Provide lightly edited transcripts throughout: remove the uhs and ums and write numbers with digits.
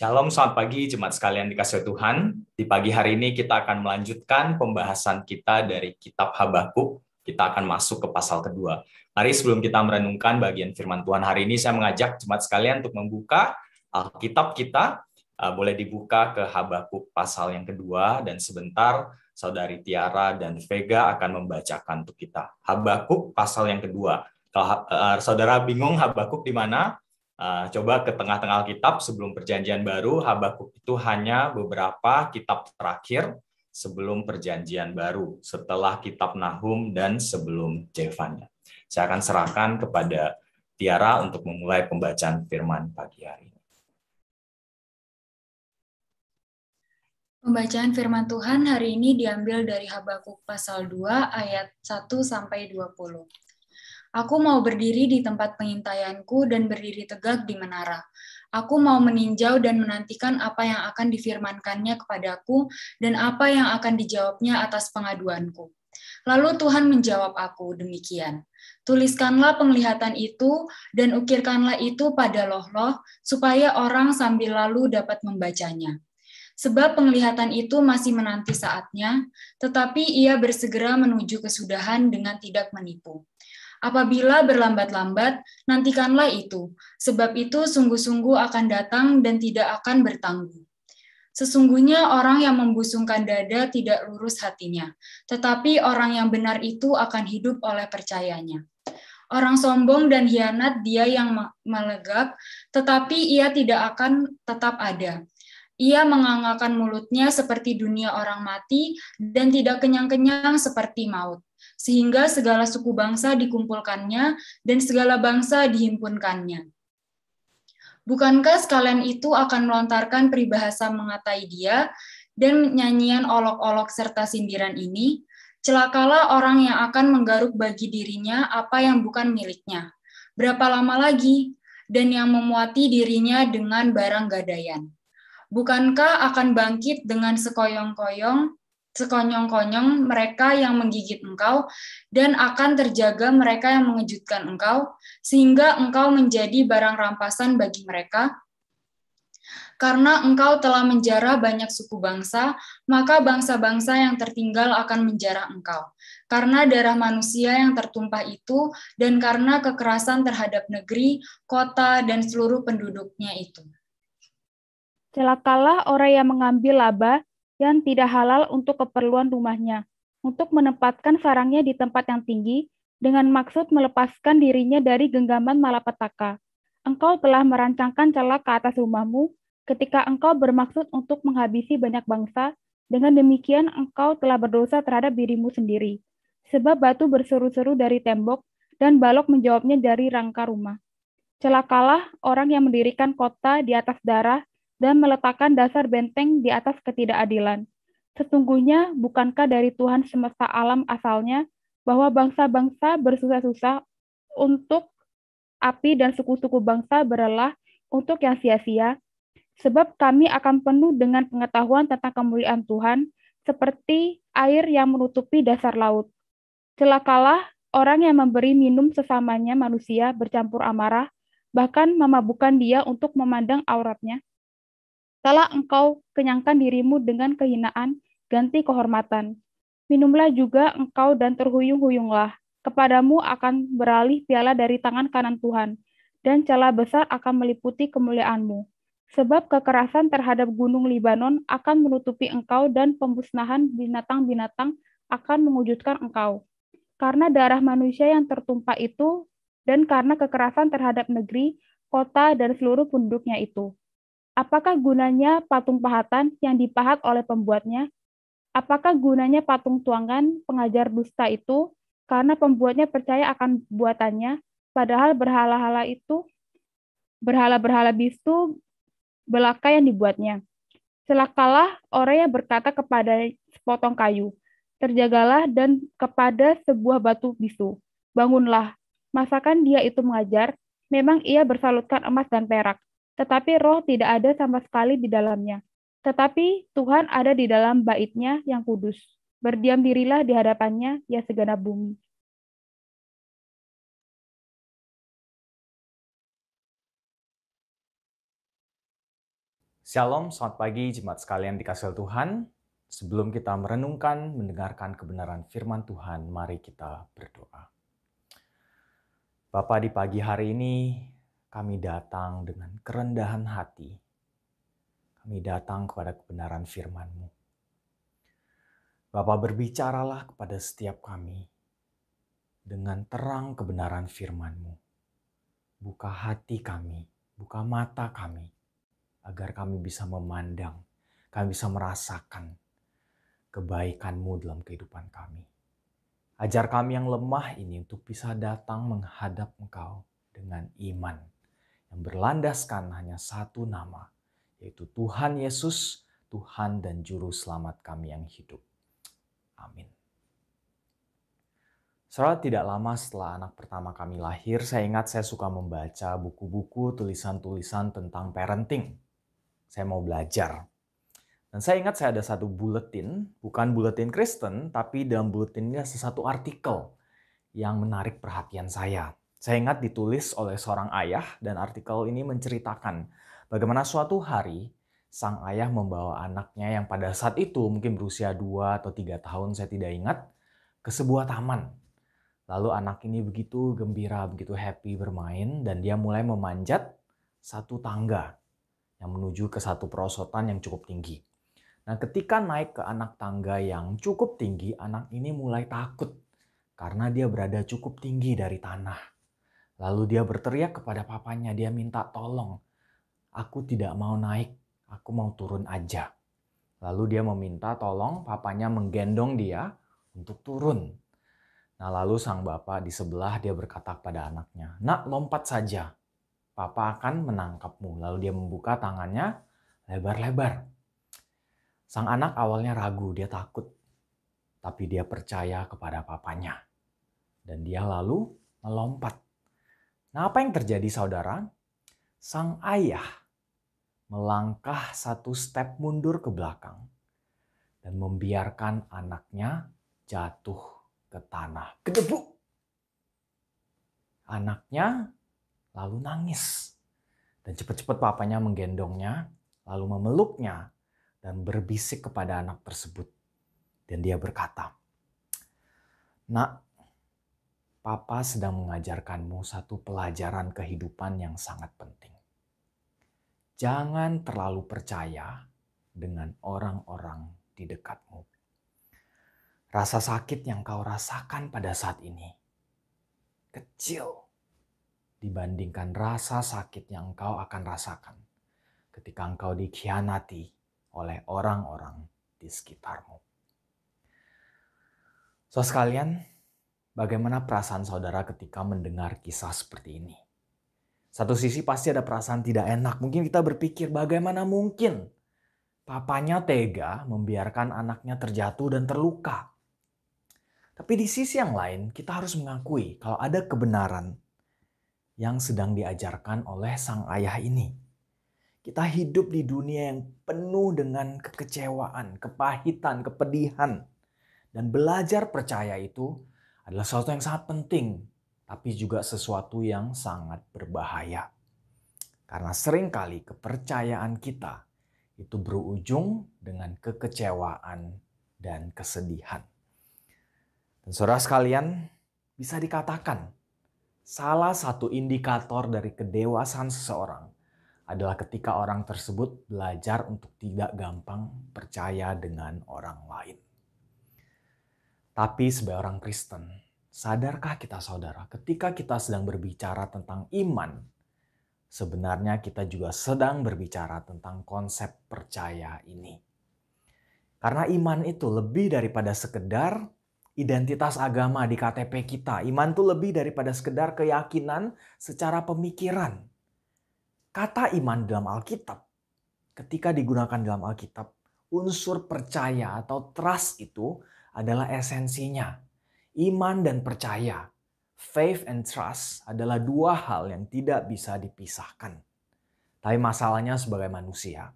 Shalom, selamat pagi jemaat sekalian dikasihi Tuhan. Di pagi hari ini kita akan melanjutkan pembahasan kita dari kitab Habakuk. Kita akan masuk ke pasal kedua. Mari sebelum kita merenungkan bagian firman Tuhan hari ini, saya mengajak jemaat sekalian untuk membuka Alkitab kita. Boleh dibuka ke Habakuk pasal yang kedua, dan sebentar Saudari Tiara dan Vega akan membacakan untuk kita. Habakuk pasal yang kedua. Kalau saudara bingung Habakuk di mana? Coba ke tengah-tengah Alkitab sebelum perjanjian baru, Habakuk itu hanya beberapa kitab terakhir sebelum perjanjian baru, setelah kitab Nahum dan sebelum Jevanya. Saya akan serahkan kepada Tiara untuk memulai pembacaan firman pagi hari ini. Pembacaan firman Tuhan hari ini diambil dari Habakuk pasal 2 ayat 1-20. Aku mau berdiri di tempat pengintaianku dan berdiri tegak di menara. Aku mau meninjau dan menantikan apa yang akan difirmankannya kepadaku dan apa yang akan dijawabnya atas pengaduanku. Lalu Tuhan menjawab aku demikian. Tuliskanlah penglihatan itu dan ukirkanlah itu pada loh-loh supaya orang sambil lalu dapat membacanya. Sebab penglihatan itu masih menanti saatnya, tetapi ia bersegera menuju kesudahan dengan tidak menipu. Apabila berlambat-lambat, nantikanlah itu, sebab itu sungguh-sungguh akan datang dan tidak akan bertangguh. Sesungguhnya orang yang membusungkan dada tidak lurus hatinya, tetapi orang yang benar itu akan hidup oleh percayanya. Orang sombong dan hianat dia yang melegap, tetapi ia tidak akan tetap ada. Ia mengangangkan mulutnya seperti dunia orang mati dan tidak kenyang-kenyang seperti maut. Sehingga segala suku bangsa dikumpulkannya dan segala bangsa dihimpunkannya. Bukankah sekalian itu akan melontarkan peribahasa mengatai dia dan nyanyian olok-olok serta sindiran ini? Celakalah orang yang akan menggaruk bagi dirinya apa yang bukan miliknya. Berapa lama lagi? Dan yang memuati dirinya dengan barang gadaian. Bukankah akan bangkit dengan sekonyong-konyong mereka yang menggigit engkau, dan akan terjaga mereka yang mengejutkan engkau, sehingga engkau menjadi barang rampasan bagi mereka? Karena engkau telah menjara banyak suku bangsa, maka bangsa-bangsa yang tertinggal akan menjara engkau. Karena darah manusia yang tertumpah itu, dan karena kekerasan terhadap negeri, kota, dan seluruh penduduknya itu. Celakalah orang yang mengambil laba yang tidak halal untuk keperluan rumahnya, untuk menempatkan sarangnya di tempat yang tinggi, dengan maksud melepaskan dirinya dari genggaman malapetaka. Engkau telah merancangkan celah ke atas rumahmu, ketika engkau bermaksud untuk menghabisi banyak bangsa, dengan demikian engkau telah berdosa terhadap dirimu sendiri. Sebab batu berseru-seru dari tembok, dan balok menjawabnya dari rangka rumah. Celakalah orang yang mendirikan kota di atas darah, dan meletakkan dasar benteng di atas ketidakadilan. Sesungguhnya, bukankah dari Tuhan semesta alam asalnya, bahwa bangsa-bangsa bersusah-susah untuk api dan suku-suku bangsa berlelah untuk yang sia-sia? Sebab kami akan penuh dengan pengetahuan tentang kemuliaan Tuhan, seperti air yang menutupi dasar laut. Celakalah orang yang memberi minum sesamanya manusia bercampur amarah, bahkan memabukkan dia untuk memandang auratnya. Telah engkau kenyangkan dirimu dengan kehinaan, ganti kehormatan. Minumlah juga engkau dan terhuyung-huyunglah. Kepadamu akan beralih piala dari tangan kanan Tuhan, dan celah besar akan meliputi kemuliaanmu. Sebab kekerasan terhadap gunung Libanon akan menutupi engkau, dan pemusnahan binatang-binatang akan mewujudkan engkau. Karena darah manusia yang tertumpah itu, dan karena kekerasan terhadap negeri, kota, dan seluruh penduduknya itu. Apakah gunanya patung pahatan yang dipahat oleh pembuatnya? Apakah gunanya patung tuangan pengajar dusta itu? Karena pembuatnya percaya akan buatannya, padahal berhala-berhala bisu belaka yang dibuatnya. Celakalah orang yang berkata kepada sepotong kayu, terjagalah, dan kepada sebuah batu bisu, bangunlah. Masakan dia itu mengajar? Memang ia bersalutkan emas dan perak, tetapi roh tidak ada sama sekali di dalamnya. Tetapi Tuhan ada di dalam bait-Nya yang kudus. Berdiam dirilah di hadapannya, ya segenap bumi. Shalom, selamat pagi jemaat sekalian dikasihi Tuhan. Sebelum kita merenungkan, mendengarkan kebenaran firman Tuhan, mari kita berdoa. Bapa, di pagi hari ini kami datang dengan kerendahan hati. Kami datang kepada kebenaran firman-Mu. Bapa, berbicaralah kepada setiap kami dengan terang kebenaran firman-Mu. Buka hati kami, buka mata kami, agar kami bisa memandang, kami bisa merasakan kebaikan-Mu dalam kehidupan kami. Ajar kami yang lemah ini untuk bisa datang menghadap Engkau dengan iman yang berlandaskan hanya satu nama, yaitu Tuhan Yesus, Tuhan dan Juru Selamat kami yang hidup. Amin. Saudara, tidak lama setelah anak pertama kami lahir, saya ingat saya suka membaca buku-buku tulisan-tulisan tentang parenting. Saya mau belajar. Dan saya ingat saya ada satu buletin, bukan buletin Kristen, tapi dalam buletin ini ada satu artikel yang menarik perhatian saya. Saya ingat ditulis oleh seorang ayah dan artikel ini menceritakan bagaimana suatu hari sang ayah membawa anaknya yang pada saat itu mungkin berusia 2 atau 3 tahun, saya tidak ingat, ke sebuah taman. Lalu anak ini begitu gembira, begitu happy bermain dan dia mulai memanjat satu tangga yang menuju ke satu perosotan yang cukup tinggi. Nah, ketika naik ke anak tangga yang cukup tinggi, anak ini mulai takut karena dia berada cukup tinggi dari tanah. Lalu dia berteriak kepada papanya, dia minta tolong. Aku tidak mau naik, aku mau turun aja. Lalu dia meminta tolong papanya menggendong dia untuk turun. Nah, lalu sang bapak di sebelah dia berkata kepada anaknya, "Nak, lompat saja. Papa akan menangkapmu." Lalu dia membuka tangannya lebar-lebar. Sang anak awalnya ragu, dia takut. Tapi dia percaya kepada papanya. Dan dia lalu melompat. Nah, apa yang terjadi saudara? Sang ayah melangkah satu step mundur ke belakang. Dan membiarkan anaknya jatuh ke tanah. Gedebuk! Anaknya lalu nangis. Dan cepat-cepat papanya menggendongnya, lalu memeluknya. Dan berbisik kepada anak tersebut. Dan dia berkata, "Nak, Papa sedang mengajarkanmu satu pelajaran kehidupan yang sangat penting. Jangan terlalu percaya dengan orang-orang di dekatmu. Rasa sakit yang kau rasakan pada saat ini kecil dibandingkan rasa sakit yang kau akan rasakan ketika engkau dikhianati oleh orang-orang di sekitarmu." So sekalian, bagaimana perasaan saudara ketika mendengar kisah seperti ini? Satu sisi pasti ada perasaan tidak enak. Mungkin kita berpikir bagaimana mungkin papanya tega membiarkan anaknya terjatuh dan terluka. Tapi di sisi yang lain kita harus mengakui kalau ada kebenaran yang sedang diajarkan oleh sang ayah ini. Kita hidup di dunia yang penuh dengan kekecewaan, kepahitan, kepedihan. Dan belajar percaya itu adalah sesuatu yang sangat penting, tapi juga sesuatu yang sangat berbahaya. Karena seringkali kepercayaan kita itu berujung dengan kekecewaan dan kesedihan. Dan saudara sekalian, bisa dikatakan salah satu indikator dari kedewasaan seseorang adalah ketika orang tersebut belajar untuk tidak gampang percaya dengan orang lain. Tapi sebagai orang Kristen, sadarkah kita saudara, ketika kita sedang berbicara tentang iman, sebenarnya kita juga sedang berbicara tentang konsep percaya ini. Karena iman itu lebih daripada sekedar identitas agama di KTP kita. Iman itu lebih daripada sekedar keyakinan secara pemikiran. Kata iman dalam Alkitab, ketika digunakan dalam Alkitab, unsur percaya atau trust itu adalah esensinya. Iman dan percaya, faith and trust adalah dua hal yang tidak bisa dipisahkan. Tapi masalahnya sebagai manusia,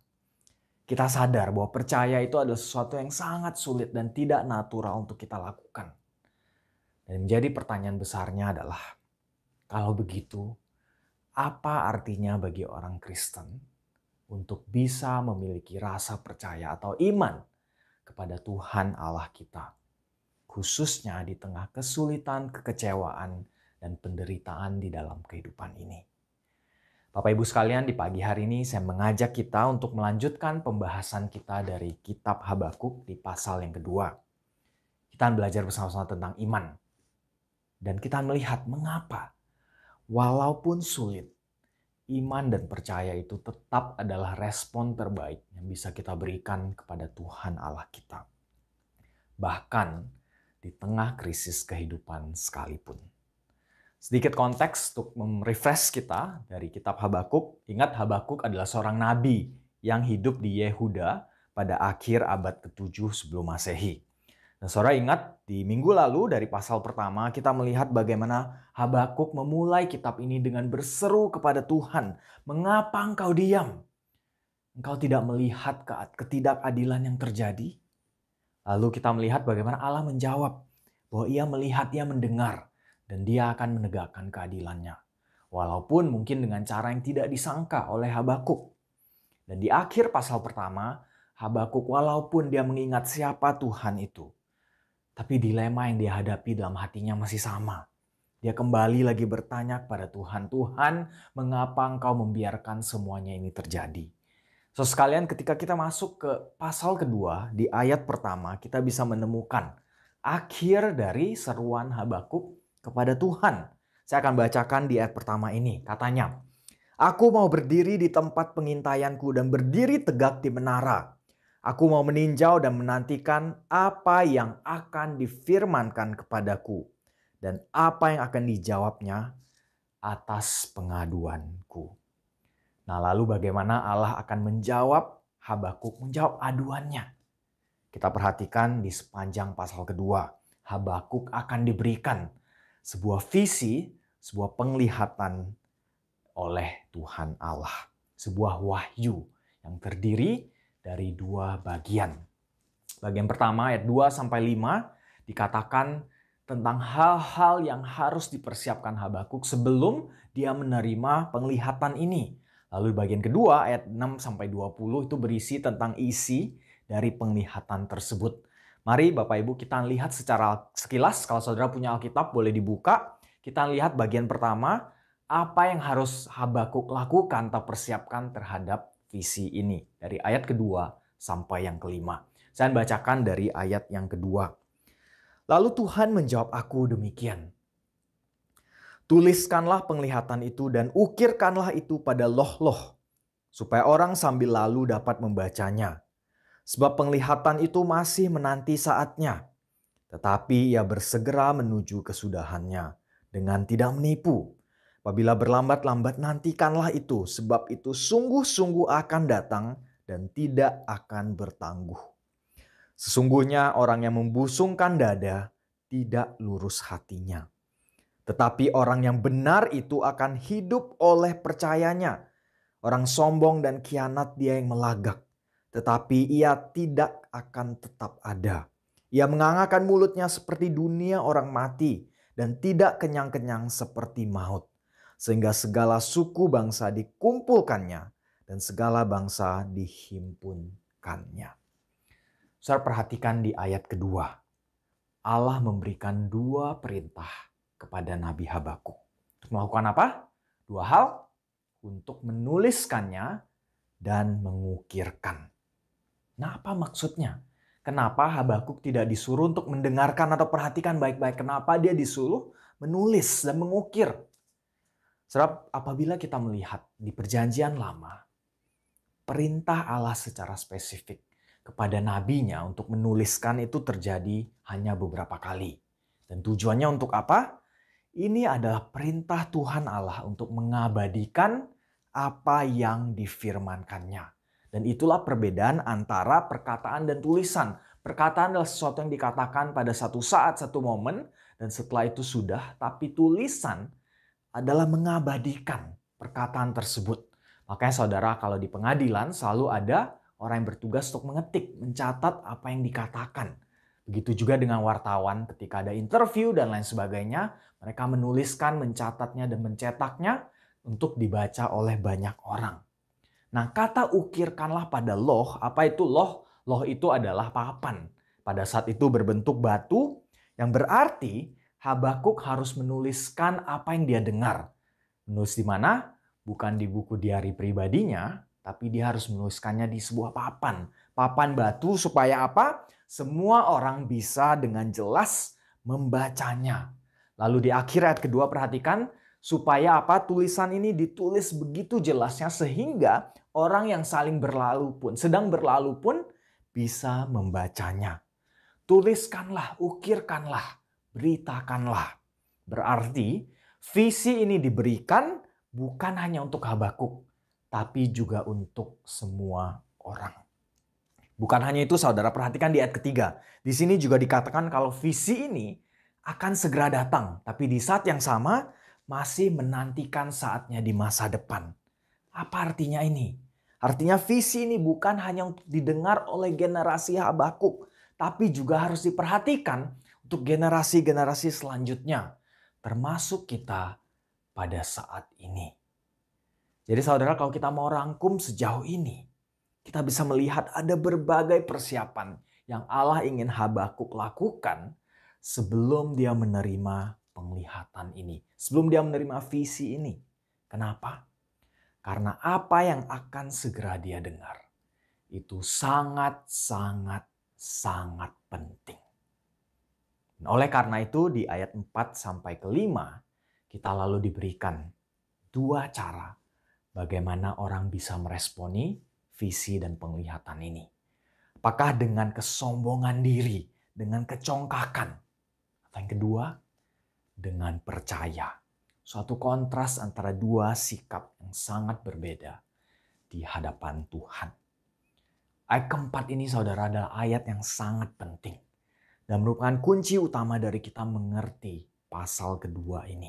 kita sadar bahwa percaya itu adalah sesuatu yang sangat sulit dan tidak natural untuk kita lakukan. Dan menjadi pertanyaan besarnya adalah, kalau begitu, apa artinya bagi orang Kristen untuk bisa memiliki rasa percaya atau iman kepada Tuhan Allah kita, khususnya di tengah kesulitan, kekecewaan, dan penderitaan di dalam kehidupan ini. Bapak Ibu sekalian, di pagi hari ini saya mengajak kita untuk melanjutkan pembahasan kita dari kitab Habakuk di pasal yang kedua. Kita belajar bersama-sama tentang iman. Dan kita melihat mengapa walaupun sulit, iman dan percaya itu tetap adalah respon terbaik yang bisa kita berikan kepada Tuhan Allah kita. Bahkan di tengah krisis kehidupan sekalipun. Sedikit konteks untuk merefresh kita dari kitab Habakuk. Ingat, Habakuk adalah seorang nabi yang hidup di Yehuda pada akhir abad ke-7 sebelum Masehi. Nah, saudara ingat di minggu lalu dari pasal pertama kita melihat bagaimana Habakuk memulai kitab ini dengan berseru kepada Tuhan. Mengapa engkau diam? Engkau tidak melihat ketidakadilan yang terjadi? Lalu kita melihat bagaimana Allah menjawab bahwa ia melihat, ia mendengar. Dan dia akan menegakkan keadilannya. Walaupun mungkin dengan cara yang tidak disangka oleh Habakuk. Dan di akhir pasal pertama, Habakuk walaupun dia mengingat siapa Tuhan itu, tapi dilema yang dia hadapi dalam hatinya masih sama. Dia kembali lagi bertanya kepada Tuhan, Tuhan, mengapa engkau membiarkan semuanya ini terjadi? So sekalian, ketika kita masuk ke pasal kedua, di ayat pertama, kita bisa menemukan akhir dari seruan Habakuk kepada Tuhan. Saya akan bacakan di ayat pertama ini. Katanya, aku mau berdiri di tempat pengintaianku dan berdiri tegak di menara. Aku mau meninjau dan menantikan apa yang akan difirmankan kepadaku. Dan apa yang akan dijawabnya atas pengaduanku. Nah, lalu bagaimana Allah akan menjawab Habakuk, menjawab aduannya. Kita perhatikan di sepanjang pasal kedua. Habakuk akan diberikan sebuah visi, sebuah penglihatan oleh Tuhan Allah. Sebuah wahyu yang terdiri dari dua bagian. Bagian pertama ayat 2-5 dikatakan tentang hal-hal yang harus dipersiapkan Habakuk sebelum dia menerima penglihatan ini. Lalu bagian kedua ayat 6-20 itu berisi tentang isi dari penglihatan tersebut. Mari Bapak Ibu kita lihat secara sekilas. Kalau saudara punya Alkitab boleh dibuka. Kita lihat bagian pertama. Apa yang harus Habakuk lakukan atau persiapkan terhadap visi ini. Dari ayat kedua sampai yang kelima. Saya bacakan dari ayat yang kedua. Lalu Tuhan menjawab aku demikian. Tuliskanlah penglihatan itu dan ukirkanlah itu pada loh-loh. Supaya orang sambil lalu dapat membacanya. Sebab penglihatan itu masih menanti saatnya. Tetapi ia bersegera menuju kesudahannya dengan tidak menipu. Apabila berlambat-lambat nantikanlah itu. Sebab itu sungguh-sungguh akan datang dan tidak akan bertangguh. Sesungguhnya orang yang membusungkan dada tidak lurus hatinya. Tetapi orang yang benar itu akan hidup oleh percayanya. Orang sombong dan khianat dia yang melagak. Tetapi ia tidak akan tetap ada. Ia mengangakan mulutnya seperti dunia orang mati dan tidak kenyang-kenyang seperti maut. Sehingga segala suku bangsa dikumpulkannya dan segala bangsa dihimpunkannya. Saudara perhatikan di ayat kedua. Allah memberikan dua perintah kepada Nabi Habakuk. Untuk melakukan apa? Dua hal. Untuk menuliskannya dan mengukirkan. Nah, apa maksudnya? Kenapa Habakuk tidak disuruh untuk mendengarkan atau perhatikan baik-baik? Kenapa dia disuruh menulis dan mengukir? Sebab apabila kita melihat di perjanjian lama, perintah Allah secara spesifik kepada nabinya untuk menuliskan itu terjadi hanya beberapa kali. Dan tujuannya untuk apa? Ini adalah perintah Tuhan Allah untuk mengabadikan apa yang difirmankannya. Dan itulah perbedaan antara perkataan dan tulisan. Perkataan adalah sesuatu yang dikatakan pada satu saat, satu momen, dan setelah itu sudah. Tapi tulisan adalah mengabadikan perkataan tersebut. Makanya saudara, kalau di pengadilan selalu ada orang yang bertugas untuk mengetik, mencatat apa yang dikatakan. Begitu juga dengan wartawan ketika ada interview dan lain sebagainya. Mereka menuliskan, mencatatnya, dan mencetaknya untuk dibaca oleh banyak orang. Nah, kata ukirkanlah pada loh, apa itu loh? Loh itu adalah papan. Pada saat itu berbentuk batu, yang berarti Habakuk harus menuliskan apa yang dia dengar. Menulis di mana? Bukan di buku diari pribadinya, tapi dia harus menuliskannya di sebuah papan. Papan batu supaya apa? Semua orang bisa dengan jelas membacanya. Lalu di akhir ayat kedua perhatikan, supaya apa? Tulisan ini ditulis begitu jelasnya sehingga orang yang sedang berlalu pun bisa membacanya. Tuliskanlah, ukirkanlah, beritakanlah. Berarti visi ini diberikan bukan hanya untuk Habakuk, tapi juga untuk semua orang. Bukan hanya itu, saudara, perhatikan di ayat ketiga. Di sini juga dikatakan kalau visi ini akan segera datang, tapi di saat yang sama masih menantikan saatnya di masa depan. Apa artinya ini? Artinya visi ini bukan hanya untuk didengar oleh generasi Habakuk, tapi juga harus diperhatikan untuk generasi-generasi selanjutnya, termasuk kita pada saat ini. Jadi saudara, kalau kita mau rangkum sejauh ini, kita bisa melihat ada berbagai persiapan yang Allah ingin Habakuk lakukan sebelum dia menerima penglihatan ini, sebelum dia menerima visi ini. Kenapa? Karena apa yang akan segera dia dengar itu sangat penting. Oleh karena itu di ayat 4 sampai ke 5 kita lalu diberikan dua cara bagaimana orang bisa meresponi visi dan penglihatan ini. Apakah dengan kesombongan diri, dengan kecongkakan, atau yang kedua dengan percaya. Suatu kontras antara dua sikap yang sangat berbeda di hadapan Tuhan. Ayat keempat ini saudara adalah ayat yang sangat penting dan merupakan kunci utama dari kita mengerti pasal kedua ini.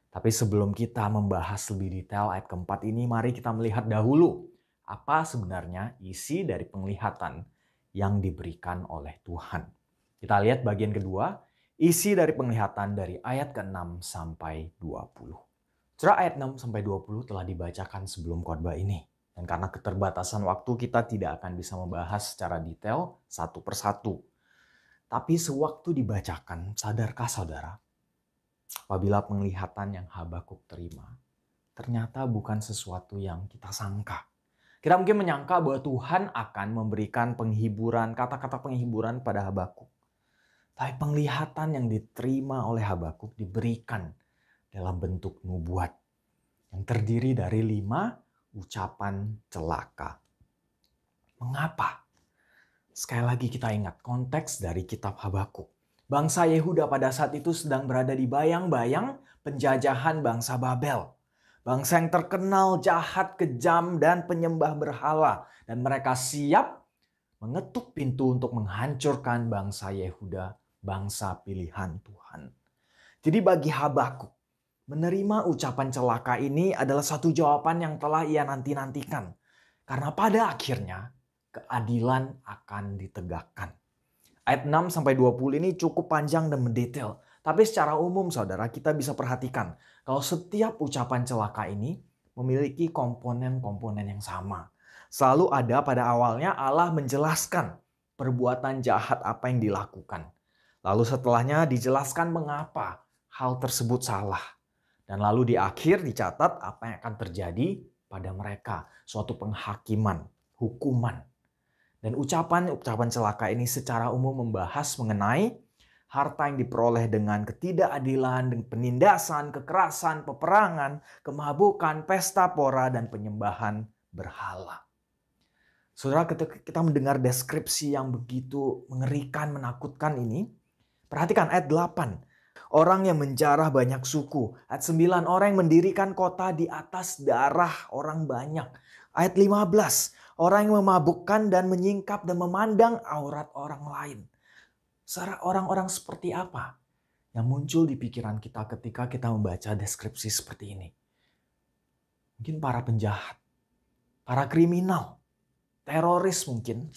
Tapi sebelum kita membahas lebih detail ayat keempat ini, mari kita melihat dahulu apa sebenarnya isi dari penglihatan yang diberikan oleh Tuhan. Kita lihat bagian kedua, isi dari penglihatan dari ayat ke-6 sampai 20. Surah ayat 6 sampai 20 telah dibacakan sebelum khotbah ini. Dan karena keterbatasan waktu kita tidak akan bisa membahas secara detail satu persatu. Tapi sewaktu dibacakan, sadarkah saudara? Apabila penglihatan yang Habakuk terima, ternyata bukan sesuatu yang kita sangka. Kita mungkin menyangka bahwa Tuhan akan memberikan penghiburan, kata-kata penghiburan pada Habakuk. Tapi penglihatan yang diterima oleh Habakuk diberikan dalam bentuk nubuat yang terdiri dari 5 ucapan celaka. Mengapa? Sekali lagi kita ingat konteks dari kitab Habakuk. Bangsa Yehuda pada saat itu sedang berada di bayang-bayang penjajahan bangsa Babel. Bangsa yang terkenal jahat, kejam, dan penyembah berhala. Dan mereka siap mengetuk pintu untuk menghancurkan bangsa Yehuda, bangsa pilihan Tuhan. Jadi bagi Habakuk, menerima ucapan celaka ini adalah satu jawaban yang telah ia nanti-nantikan. Karena pada akhirnya keadilan akan ditegakkan. Ayat 6-20 ini cukup panjang dan mendetail. Tapi secara umum saudara kita bisa perhatikan kalau setiap ucapan celaka ini memiliki komponen-komponen yang sama. Selalu ada pada awalnya Allah menjelaskan perbuatan jahat apa yang dilakukan. Lalu setelahnya dijelaskan mengapa hal tersebut salah. Dan lalu di akhir dicatat apa yang akan terjadi pada mereka. Suatu penghakiman, hukuman. Dan ucapan celaka ini secara umum membahas mengenai harta yang diperoleh dengan ketidakadilan, dengan penindasan, kekerasan, peperangan, kemabukan, pesta pora, dan penyembahan berhala. Saudara, ketika kita mendengar deskripsi yang begitu mengerikan, menakutkan ini, perhatikan ayat 8. Orang yang menjarah banyak suku. Ayat 9, orang yang mendirikan kota di atas darah orang banyak. Ayat 15, orang yang memabukkan dan menyingkap dan memandang aurat orang lain. Saudara, orang-orang seperti apa yang muncul di pikiran kita ketika kita membaca deskripsi seperti ini? Mungkin para penjahat, para kriminal, teroris mungkin.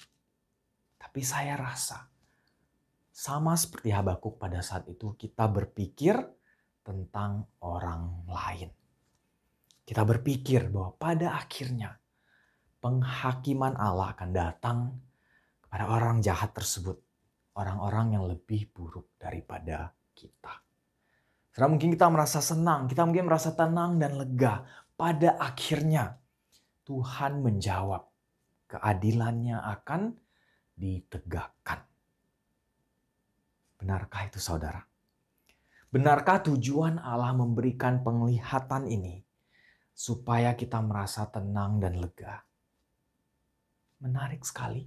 Tapi saya rasa sama seperti Habakuk pada saat itu kita berpikir tentang orang lain. Kita berpikir bahwa pada akhirnya penghakiman Allah akan datang kepada orang jahat tersebut. Orang-orang yang lebih buruk daripada kita. Saudara, mungkin kita merasa senang, kita mungkin merasa tenang dan lega. Pada akhirnya Tuhan menjawab, keadilannya akan ditegakkan. Benarkah itu saudara? Benarkah tujuan Allah memberikan penglihatan ini supaya kita merasa tenang dan lega? Menarik sekali.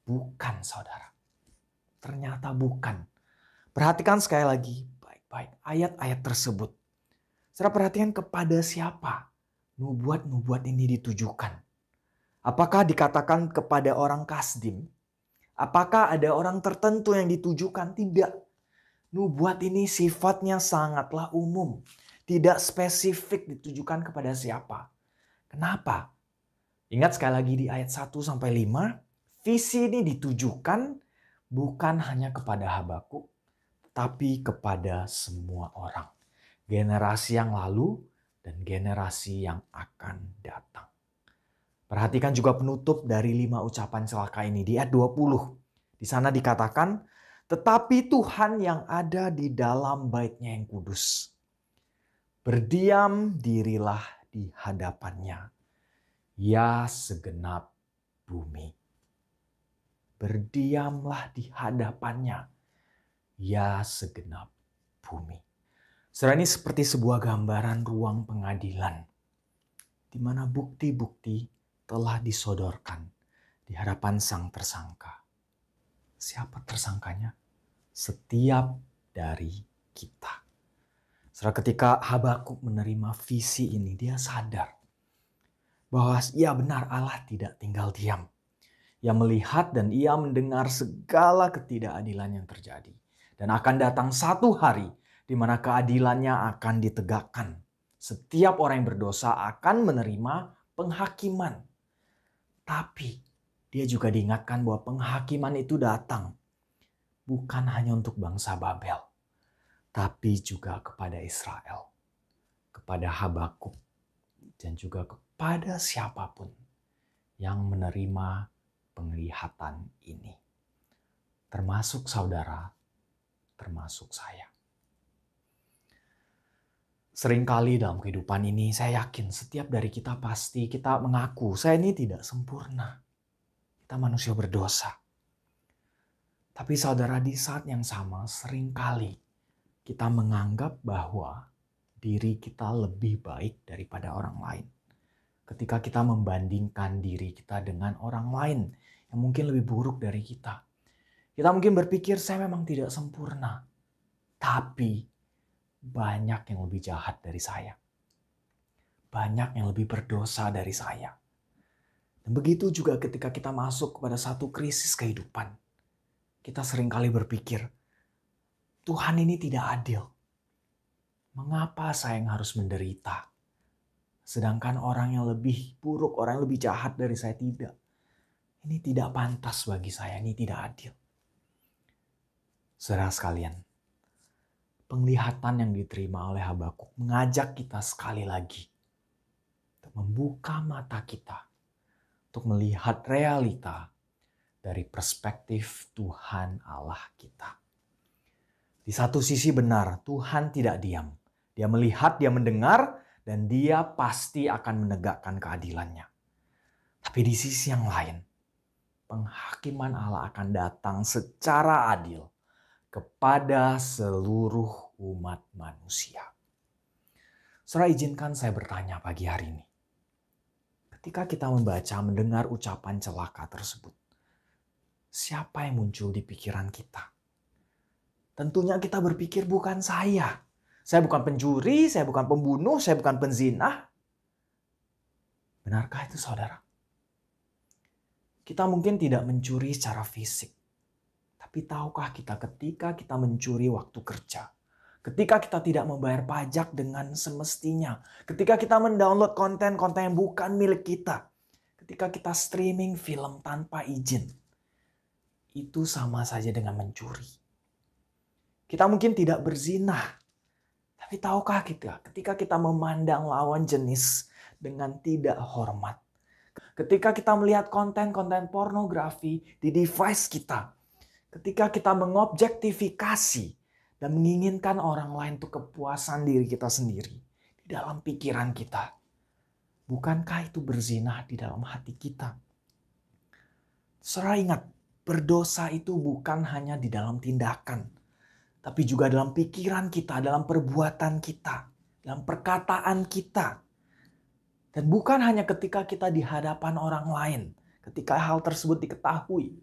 Bukan saudara. Ternyata bukan. Perhatikan sekali lagi baik-baik ayat-ayat tersebut. Saudara, perhatikan kepada siapa nubuat-nubuat ini ditujukan. Apakah dikatakan kepada orang Kasdim? Apakah ada orang tertentu yang ditujukan? Tidak. Nubuat ini sifatnya sangatlah umum. Tidak spesifik ditujukan kepada siapa. Kenapa? Ingat sekali lagi di ayat 1-5. Visi ini ditujukan bukan hanya kepada Habakuk, tapi kepada semua orang. Generasi yang lalu dan generasi yang akan datang. Perhatikan juga penutup dari 5 ucapan celaka ini di ayat 20. Di sana dikatakan, tetapi Tuhan yang ada di dalam bait-Nya yang kudus, berdiam dirilah di hadapannya, ya segenap bumi. Berdiamlah di hadapannya, ya segenap bumi. Saudara, ini seperti sebuah gambaran ruang pengadilan, di mana bukti-bukti telah disodorkan di hadapan sang tersangka. Siapa tersangkanya? Setiap dari kita. Saudara, ketika Habakuk menerima visi ini, dia sadar bahwa ya benar, Allah tidak tinggal diam. Ia melihat dan ia mendengar segala ketidakadilan yang terjadi. Dan akan datang satu hari di mana keadilannya akan ditegakkan. Setiap orang yang berdosa akan menerima penghakiman. Tapi dia juga diingatkan bahwa penghakiman itu datang bukan hanya untuk bangsa Babel, tapi juga kepada Israel, kepada Habakuk, dan juga kepada siapapun yang menerima penglihatan ini. Termasuk saudara, termasuk saya. Seringkali dalam kehidupan ini saya yakin setiap dari kita pasti kita mengaku saya ini tidak sempurna. Kita manusia berdosa. Tapi saudara, di saat yang sama seringkali kita menganggap bahwa diri kita lebih baik daripada orang lain. Ketika kita membandingkan diri kita dengan orang lain yang mungkin lebih buruk dari kita. Kita mungkin berpikir saya memang tidak sempurna. Tapi banyak yang lebih jahat dari saya. Banyak yang lebih berdosa dari saya. Dan begitu juga ketika kita masuk kepada satu krisis kehidupan. Kita seringkali berpikir, Tuhan ini tidak adil. Mengapa saya yang harus menderita? Sedangkan orang yang lebih buruk, orang yang lebih jahat dari saya tidak. Ini tidak pantas bagi saya, ini tidak adil. Saudara sekalian, penglihatan yang diterima oleh Habakuk mengajak kita sekali lagi untuk membuka mata kita, untuk melihat realita dari perspektif Tuhan Allah kita. Di satu sisi benar, Tuhan tidak diam. Dia melihat, dia mendengar, dan dia pasti akan menegakkan keadilannya. Tapi di sisi yang lain, penghakiman Allah akan datang secara adil kepada seluruh umat manusia. Saudara, izinkan saya bertanya pagi hari ini. Ketika kita membaca, mendengar ucapan celaka tersebut, siapa yang muncul di pikiran kita? Tentunya kita berpikir bukan saya. Saya bukan pencuri, saya bukan pembunuh, saya bukan penzina. Benarkah itu saudara? Kita mungkin tidak mencuri secara fisik. Tapi tahukah kita ketika kita mencuri waktu kerja? Ketika kita tidak membayar pajak dengan semestinya. Ketika kita mendownload konten-konten yang bukan milik kita. Ketika kita streaming film tanpa izin. Itu sama saja dengan mencuri. Kita mungkin tidak berzina. Tapi tahukah kita ketika kita memandang lawan jenis dengan tidak hormat. ketika kita melihat konten-konten pornografi di device kita, ketika kita mengobjektifikasi dan menginginkan orang lain untuk kepuasan diri kita sendiri di dalam pikiran kita, bukankah itu berzina di dalam hati kita? Saudara ingat, berdosa itu bukan hanya di dalam tindakan, tapi juga dalam pikiran kita, dalam perbuatan kita, dalam perkataan kita. Dan bukan hanya ketika kita di hadapan orang lain, ketika hal tersebut diketahui,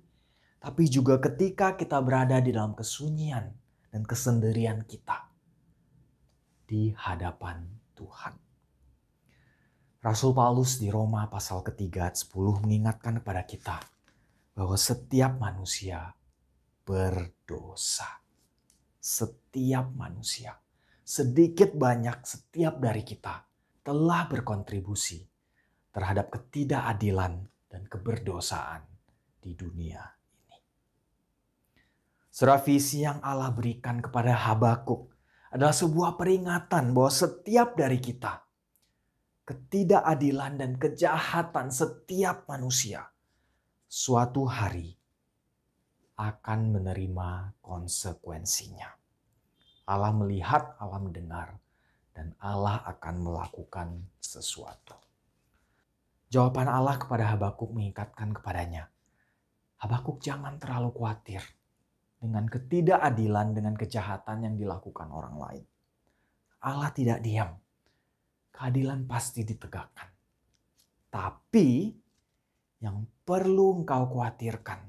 tapi juga ketika kita berada di dalam kesunyian dan kesendirian kita di hadapan Tuhan. Rasul Paulus di Roma pasal ketiga ayat 10 mengingatkan kepada kita bahwa setiap manusia berdosa. Setiap manusia, sedikit banyak setiap dari kita telah berkontribusi terhadap ketidakadilan dan keberdosaan di dunia ini. Saudara, visi yang Allah berikan kepada Habakuk adalah sebuah peringatan bahwa setiap dari kita, ketidakadilan dan kejahatan setiap manusia suatu hari akan menerima konsekuensinya. Allah melihat, Allah mendengar, dan Allah akan melakukan sesuatu. Jawaban Allah kepada Habakuk mengingatkan kepadanya, Habakuk jangan terlalu khawatir dengan ketidakadilan, dengan kejahatan yang dilakukan orang lain. Allah tidak diam. Keadilan pasti ditegakkan. Tapi yang perlu engkau khawatirkan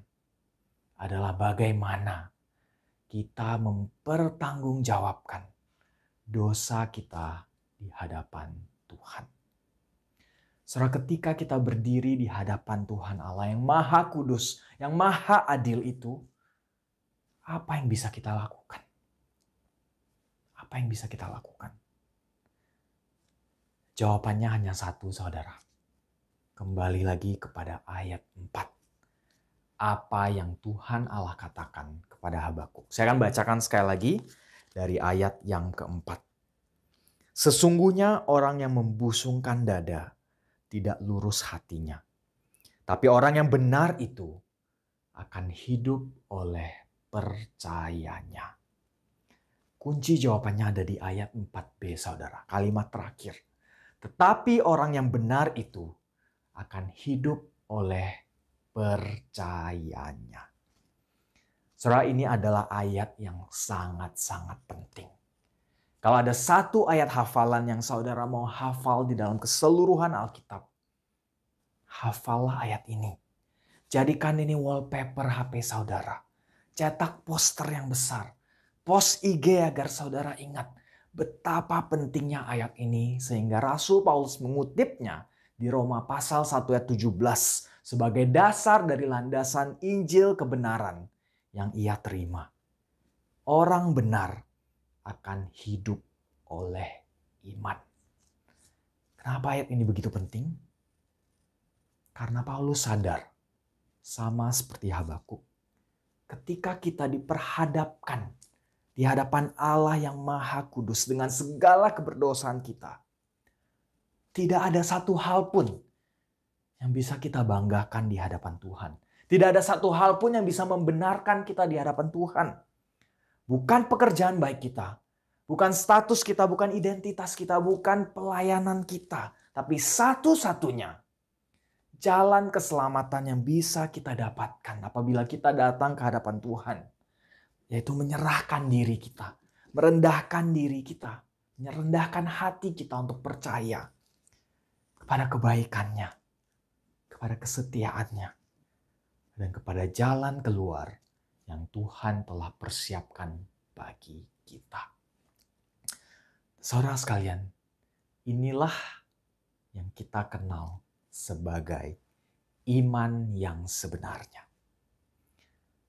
adalah bagaimana kita mempertanggungjawabkan dosa kita di hadapan Tuhan. Saudara, ketika kita berdiri di hadapan Tuhan Allah yang Maha Kudus, yang Maha Adil itu, apa yang bisa kita lakukan? Apa yang bisa kita lakukan? Jawabannya hanya satu, saudara. Kembali lagi kepada ayat 4. Apa yang Tuhan Allah katakan kepada Habakuk. Saya akan bacakan sekali lagi dari ayat yang keempat. Sesungguhnya orang yang membusungkan dada tidak lurus hatinya. Tapi orang yang benar itu akan hidup oleh percayanya. Kunci jawabannya ada di ayat 4b, saudara. Kalimat terakhir. Tetapi orang yang benar itu akan hidup oleh percayanya. Saudara, ini adalah ayat yang sangat-sangat penting. Kalau ada satu ayat hafalan yang saudara mau hafal di dalam keseluruhan Alkitab, hafallah ayat ini. Jadikan ini wallpaper HP saudara. Cetak poster yang besar. Post IG agar saudara ingat betapa pentingnya ayat ini, sehingga Rasul Paulus mengutipnya di Roma pasal 1 ayat 17 sebagai dasar dari landasan Injil kebenaran yang ia terima. Orang benar akan hidup oleh iman. Kenapa ayat ini begitu penting? Karena Paulus sadar, sama seperti Habakuk, ketika kita diperhadapkan di hadapan Allah yang Maha Kudus dengan segala keberdosaan kita, tidak ada satu hal pun yang bisa kita banggakan di hadapan Tuhan. Tidak ada satu hal pun yang bisa membenarkan kita di hadapan Tuhan. Bukan pekerjaan baik kita, bukan status kita, bukan identitas kita, bukan pelayanan kita. Tapi satu-satunya jalan keselamatan yang bisa kita dapatkan apabila kita datang ke hadapan Tuhan, yaitu menyerahkan diri kita, merendahkan diri kita, merendahkan hati kita untuk percaya kepada kebaikannya, kepada kesetiaannya, dan kepada jalan keluar yang Tuhan telah persiapkan bagi kita. Saudara sekalian, inilah yang kita kenal sebagai iman yang sebenarnya.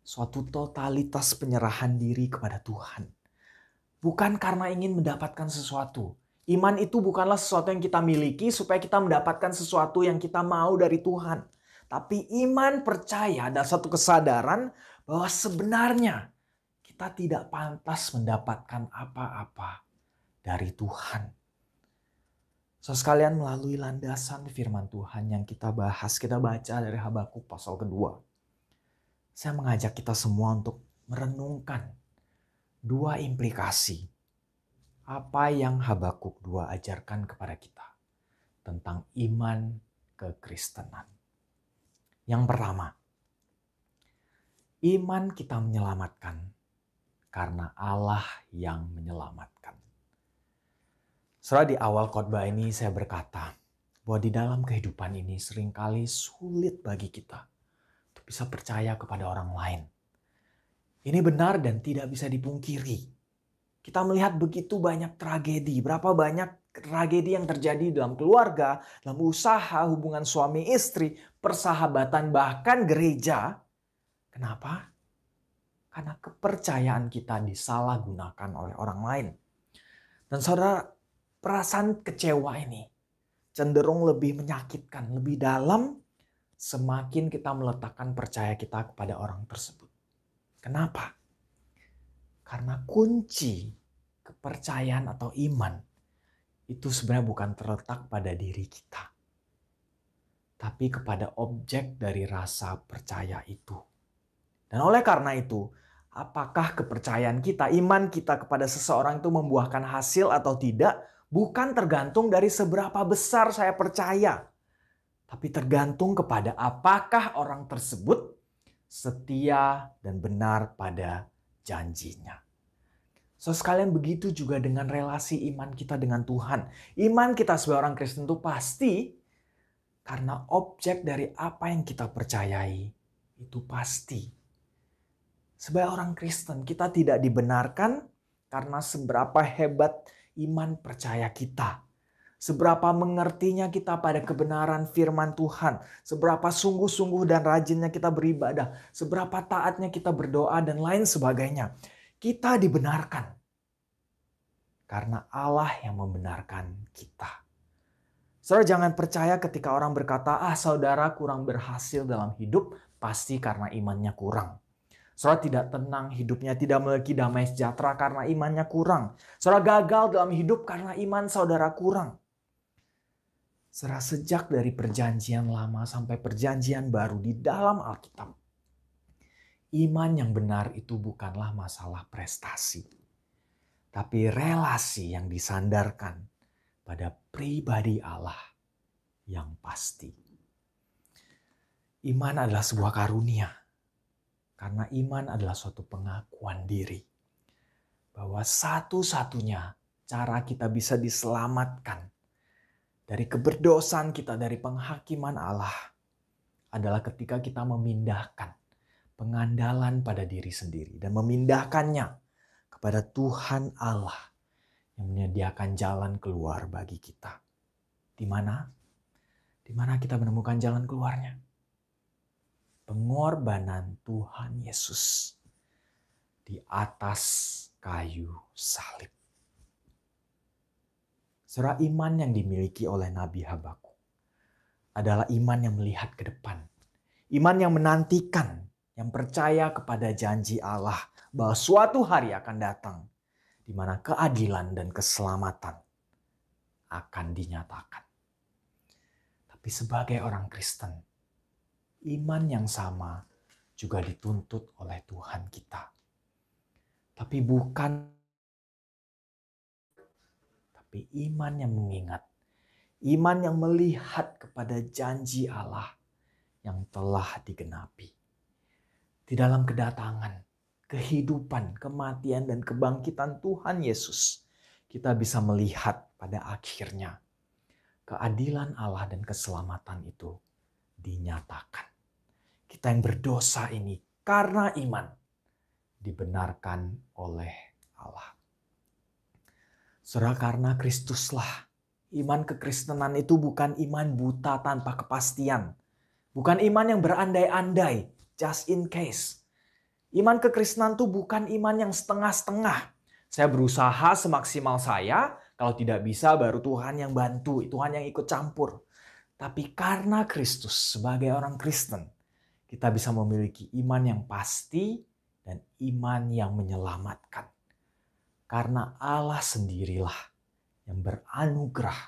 Suatu totalitas penyerahan diri kepada Tuhan. Bukan karena ingin mendapatkan sesuatu. Iman itu bukanlah sesuatu yang kita miliki supaya kita mendapatkan sesuatu yang kita mau dari Tuhan. Tapi iman percaya adalah satu kesadaran bahwa sebenarnya kita tidak pantas mendapatkan apa-apa dari Tuhan. So sekalian melalui landasan firman Tuhan yang kita bahas, kita baca dari Habakuk pasal kedua. Saya mengajak kita semua untuk merenungkan dua implikasi apa yang Habakuk 2 ajarkan kepada kita tentang iman kekristenan. Yang pertama, iman kita menyelamatkan karena Allah yang menyelamatkan. Setelah di awal khotbah ini saya berkata bahwa di dalam kehidupan ini seringkali sulit bagi kita untuk bisa percaya kepada orang lain. Ini benar dan tidak bisa dipungkiri. Kita melihat begitu banyak tragedi, berapa banyak tragedi yang terjadi dalam keluarga, dalam usaha, hubungan suami istri, persahabatan, bahkan gereja. Kenapa? Karena kepercayaan kita disalahgunakan oleh orang lain. Dan saudara, perasaan kecewa ini cenderung lebih menyakitkan, lebih dalam semakin kita meletakkan percaya kita kepada orang tersebut. Kenapa? Karena kunci kepercayaan atau iman itu sebenarnya bukan terletak pada diri kita, tapi kepada objek dari rasa percaya itu. Dan oleh karena itu, apakah kepercayaan kita, iman kita kepada seseorang itu membuahkan hasil atau tidak, bukan tergantung dari seberapa besar saya percaya, tapi tergantung kepada apakah orang tersebut setia dan benar pada janjinya. So sekalian begitu juga dengan relasi iman kita dengan Tuhan. Iman kita sebagai orang Kristen itu pasti karena objek dari apa yang kita percayai itu pasti. Sebagai orang Kristen kita tidak dibenarkan karena seberapa hebat iman percaya kita. Seberapa mengertinya kita pada kebenaran firman Tuhan. Seberapa sungguh-sungguh dan rajinnya kita beribadah. Seberapa taatnya kita berdoa dan lain sebagainya. Kita dibenarkan karena Allah yang membenarkan kita. Saudara jangan percaya ketika orang berkata, saudara kurang berhasil dalam hidup, pasti karena imannya kurang. Saudara tidak tenang hidupnya, tidak memiliki damai sejahtera karena imannya kurang. Saudara gagal dalam hidup karena iman saudara kurang. Saudara sejak dari perjanjian lama sampai perjanjian baru di dalam Alkitab, iman yang benar itu bukanlah masalah prestasi, tapi relasi yang disandarkan pada pribadi Allah yang pasti. Iman adalah sebuah karunia, karena iman adalah suatu pengakuan diri bahwa satu-satunya cara kita bisa diselamatkan dari keberdosaan kita, dari penghakiman Allah adalah ketika kita memindahkan pengandalan pada diri sendiri dan memindahkannya kepada Tuhan Allah yang menyediakan jalan keluar bagi kita. Di mana? Di mana kita menemukan jalan keluarnya? Pengorbanan Tuhan Yesus di atas kayu salib. Saudara, iman yang dimiliki oleh Nabi Habakuk adalah iman yang melihat ke depan. Iman yang menantikan, yang percaya kepada janji Allah bahwa suatu hari akan datang di mana keadilan dan keselamatan akan dinyatakan. Tapi sebagai orang Kristen, iman yang sama juga dituntut oleh Tuhan kita. Tapi iman yang mengingat, iman yang melihat kepada janji Allah yang telah digenapi. Di dalam kedatangan, kehidupan, kematian, dan kebangkitan Tuhan Yesus, kita bisa melihat pada akhirnya keadilan Allah dan keselamatan itu dinyatakan. Kita yang berdosa ini karena iman dibenarkan oleh Allah. Saudara, karena Kristuslah, iman kekristenan itu bukan iman buta tanpa kepastian. Bukan iman yang berandai-andai, just in case. Iman kekristenan itu bukan iman yang setengah-setengah. Saya berusaha semaksimal saya, kalau tidak bisa baru Tuhan yang bantu, Tuhan yang ikut campur. Tapi karena Kristus sebagai orang Kristen, kita bisa memiliki iman yang pasti dan iman yang menyelamatkan. Karena Allah sendirilah yang beranugerah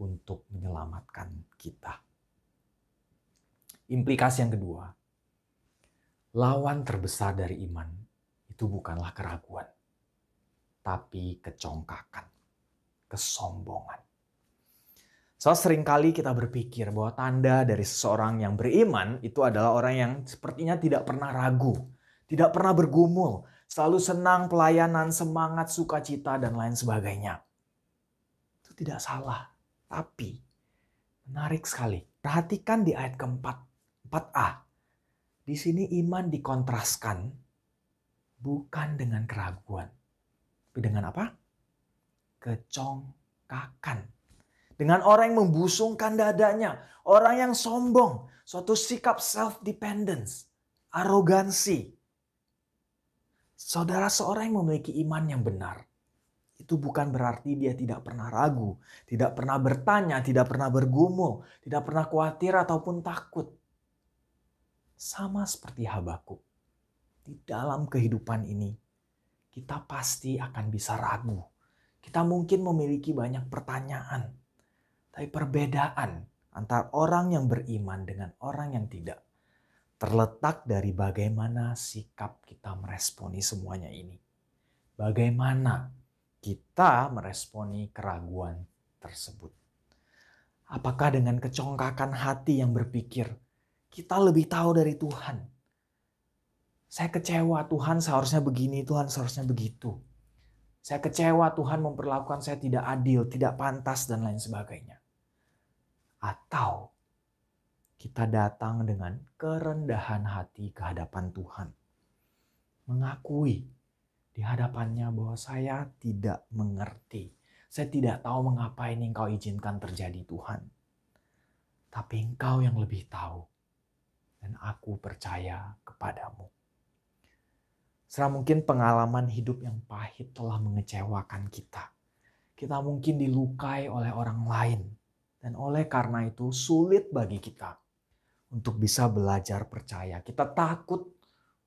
untuk menyelamatkan kita. Implikasi yang kedua, lawan terbesar dari iman itu bukanlah keraguan, tapi kecongkakan, kesombongan. So, seringkali kita berpikir bahwa tanda dari seseorang yang beriman itu adalah orang yang sepertinya tidak pernah ragu, tidak pernah bergumul, selalu senang, pelayanan, semangat, sukacita, dan lain sebagainya. Itu tidak salah, tapi menarik sekali. Perhatikan di ayat keempat, 4a. Di sini iman dikontraskan bukan dengan keraguan, tapi dengan apa? Kecongkakan. Dengan orang yang membusungkan dadanya, orang yang sombong, suatu sikap self-dependence, arogansi. Saudara, seorang yang memiliki iman yang benar, itu bukan berarti dia tidak pernah ragu, tidak pernah bertanya, tidak pernah bergumul, tidak pernah khawatir ataupun takut. Sama seperti Habakuk, di dalam kehidupan ini, kita pasti akan bisa ragu. Kita mungkin memiliki banyak pertanyaan. Tapi perbedaan antara orang yang beriman dengan orang yang tidak terletak dari bagaimana sikap kita meresponi semuanya ini. Bagaimana kita meresponi keraguan tersebut. Apakah dengan kecongkakan hati yang berpikir, kita lebih tahu dari Tuhan. Saya kecewa, Tuhan seharusnya begini, Tuhan seharusnya begitu. Saya kecewa, Tuhan memperlakukan saya tidak adil, tidak pantas, dan lain sebagainya. Atau kita datang dengan kerendahan hati ke hadapan Tuhan. Mengakui di hadapannya bahwa saya tidak mengerti. Saya tidak tahu mengapa ini Engkau izinkan terjadi, Tuhan. Tapi Engkau yang lebih tahu. Dan aku percaya kepadamu. Serah mungkin pengalaman hidup yang pahit telah mengecewakan kita. Kita mungkin dilukai oleh orang lain. Dan oleh karena itu sulit bagi kita untuk bisa belajar percaya. Kita takut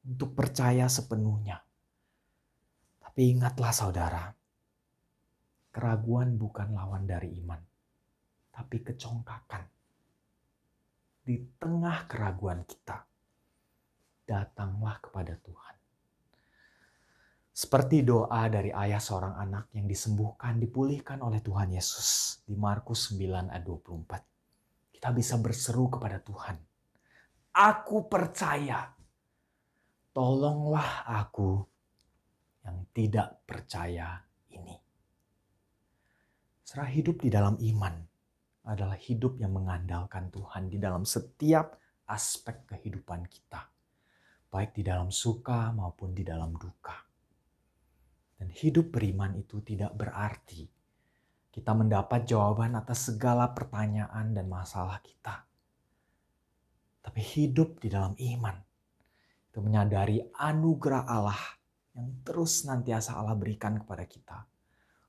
untuk percaya sepenuhnya. Tapi ingatlah saudara, keraguan bukan lawan dari iman, tapi kecongkakan. Di tengah keraguan kita, datanglah kepada Tuhan. Seperti doa dari ayah seorang anak yang disembuhkan, dipulihkan oleh Tuhan Yesus di Markus 9 ayat 24. Kita bisa berseru kepada Tuhan. Aku percaya, tolonglah aku yang tidak percaya ini. Serah hidup di dalam iman adalah hidup yang mengandalkan Tuhan di dalam setiap aspek kehidupan kita. Baik di dalam suka maupun di dalam duka. Dan hidup beriman itu tidak berarti kita mendapat jawaban atas segala pertanyaan dan masalah kita. Tapi hidup di dalam iman itu menyadari anugerah Allah yang terus nantiasa Allah berikan kepada kita.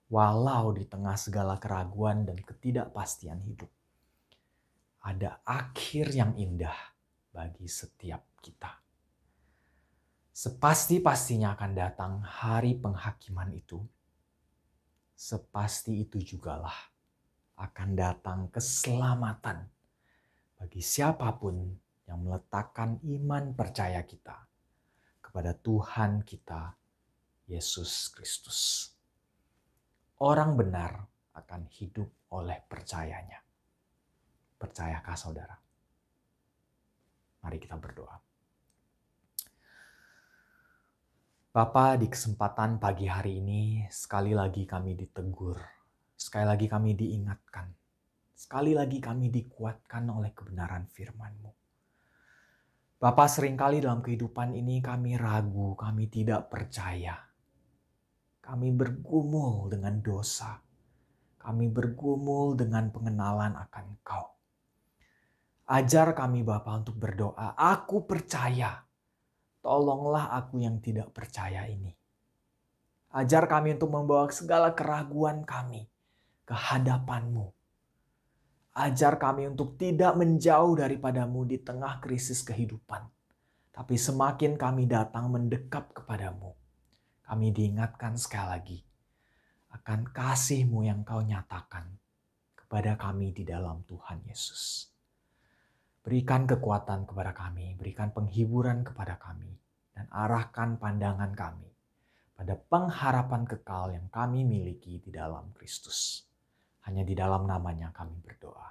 Walau di tengah segala keraguan dan ketidakpastian hidup. Ada akhir yang indah bagi setiap kita. Sepasti-pastinya akan datang hari penghakiman itu. Sepasti itu jugalah akan datang keselamatan bagi siapapun yang meletakkan iman percaya kita kepada Tuhan kita, Yesus Kristus. Orang benar akan hidup oleh percayanya. Percayakah saudara? Mari kita berdoa. Bapa, di kesempatan pagi hari ini sekali lagi kami ditegur, sekali lagi kami diingatkan, sekali lagi kami dikuatkan oleh kebenaran firman-Mu. Bapa, seringkali dalam kehidupan ini kami ragu, kami tidak percaya. Kami bergumul dengan dosa, kami bergumul dengan pengenalan akan Engkau. Ajar kami Bapa untuk berdoa, aku percaya. Tolonglah aku yang tidak percaya ini. Ajar kami untuk membawa segala keraguan kami ke hadapan-Mu. Ajar kami untuk tidak menjauh daripada-Mu di tengah krisis kehidupan. Tapi semakin kami datang mendekap kepada-Mu, kami diingatkan sekali lagi akan kasih-Mu yang Kau nyatakan kepada kami di dalam Tuhan Yesus. Berikan kekuatan kepada kami, berikan penghiburan kepada kami, dan arahkan pandangan kami pada pengharapan kekal yang kami miliki di dalam Kristus. Hanya di dalam namanya kami berdoa.